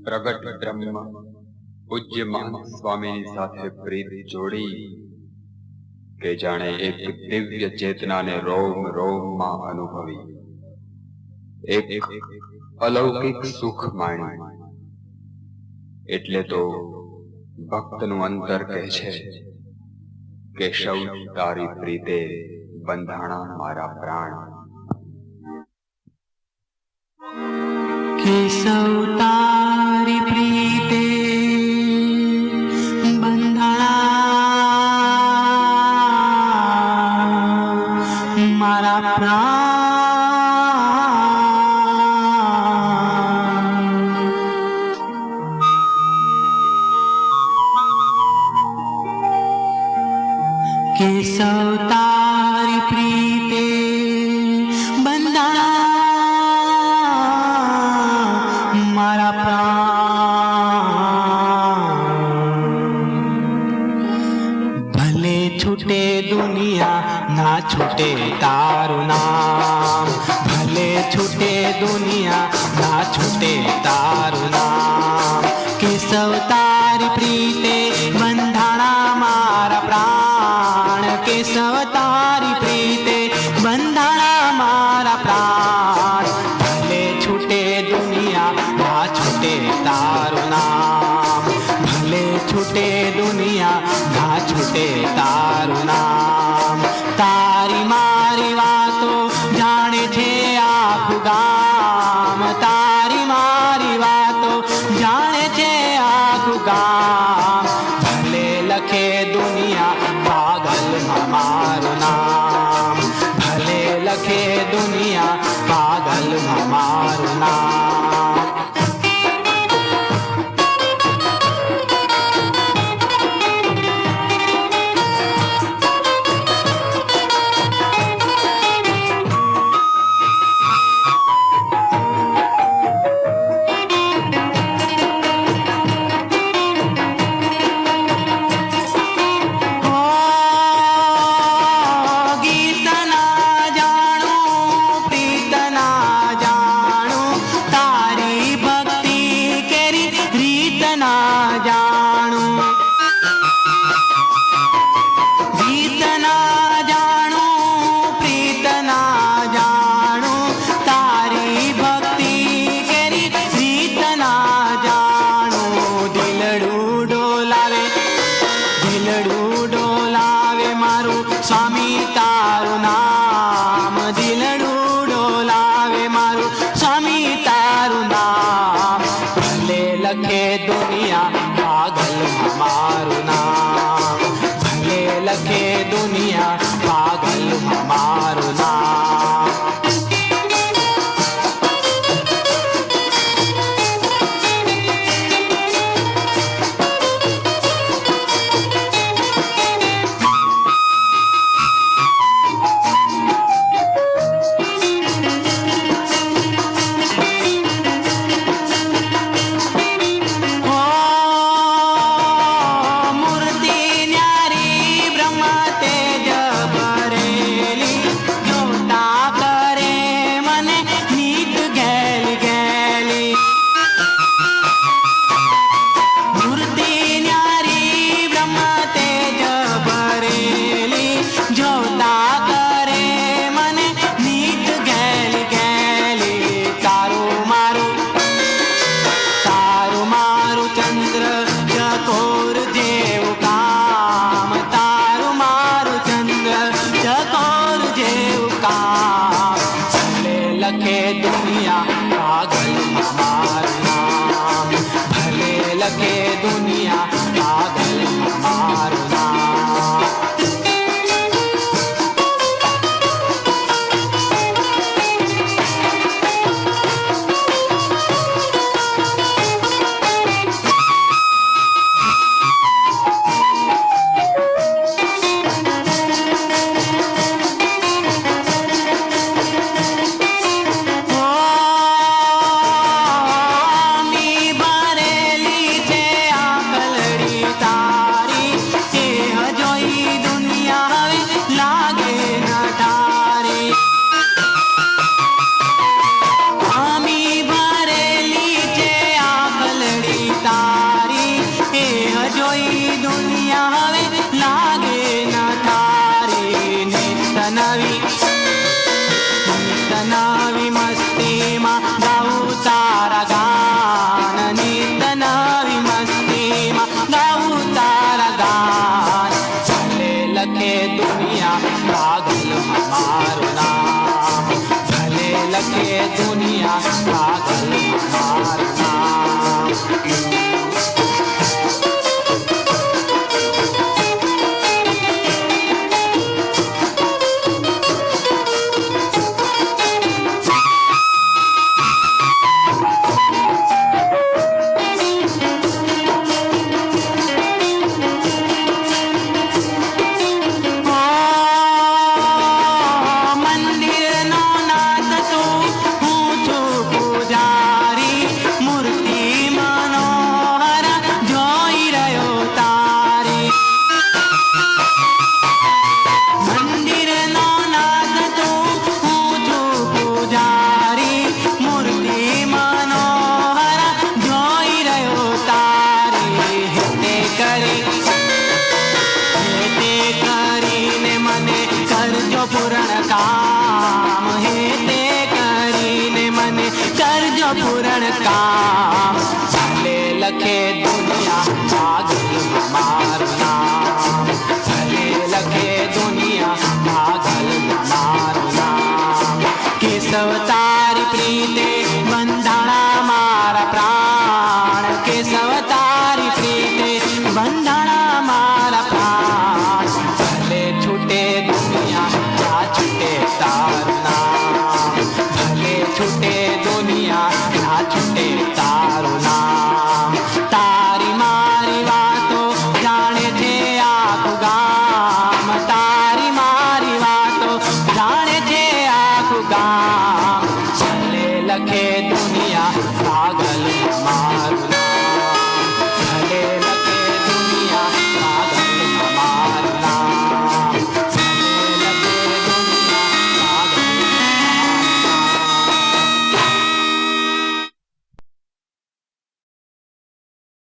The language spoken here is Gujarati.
પ્રગટ બ્રહ્મ પૂજ્ય મહંત સ્વામીની સાથે પ્રીત જોડી કે જાણે એક દિવ્ય ચેતનાને રોમ રોમમાં અનુભવી, એક અલૌકિક સુખ માણી. એટલે તો ભક્તનું અંતર કહે છે, કેશવ તારી પ્રીતે બંધાણા મારા પ્રાણ. કેશવ તારી પ્રીતે બંધાણા મારા પ્રાણ. કેશવ તારી પ્રીતે બંધાણા મારા પ્રાણ. ભલે છૂટે દુનિયા ના છૂટે તારું નામ, ભલે છૂટે દુનિયા ના છૂટે તારું નામ. કેશવ તારી પ્રીતે બંધાણા મારા પ્રાણ. કેશવ તારી પ્રીતે બંધાણા મારા પ્રાણ. ભલે છૂટે દુનિયા ના છૂટે તારું નામ, ભલે છૂટે દુનિયા ના છૂટે તારું નામ. તારી મારી વાતો જાણે છે આખું ગામ, તારી મારી વાતો જાણે છે આખું ગામ. ભલે લખે દુનિયા પાગલમાં મારું નામ, ભલે લખે દુનિયા પાગલમાં મારું નામ. સ્વામી તારું નામ, દિલડું ડોલાવે મારું સ્વામી તારું નામ. ભલે લખે દુનિયા પાગલમાં મારું નામ, ભલે લખે દુનિયા પાગલમાં મારું નામ. લખે દુનિયા પાગલમાં મારું નામ, ભલે લખે દુનિયા પાગલમાં મારું નામ. દુનિયા પાગલ મારું નામ. પૂરણ કામ હે તે કરીને મને કરજો પૂરણ કામ. ભલે લખે દુનિયા પાગલ મારું નામ. ભલે લખે દુનિયા પાગલ મારું નામ. કેશવ તારી પ્રીતે બંધાણા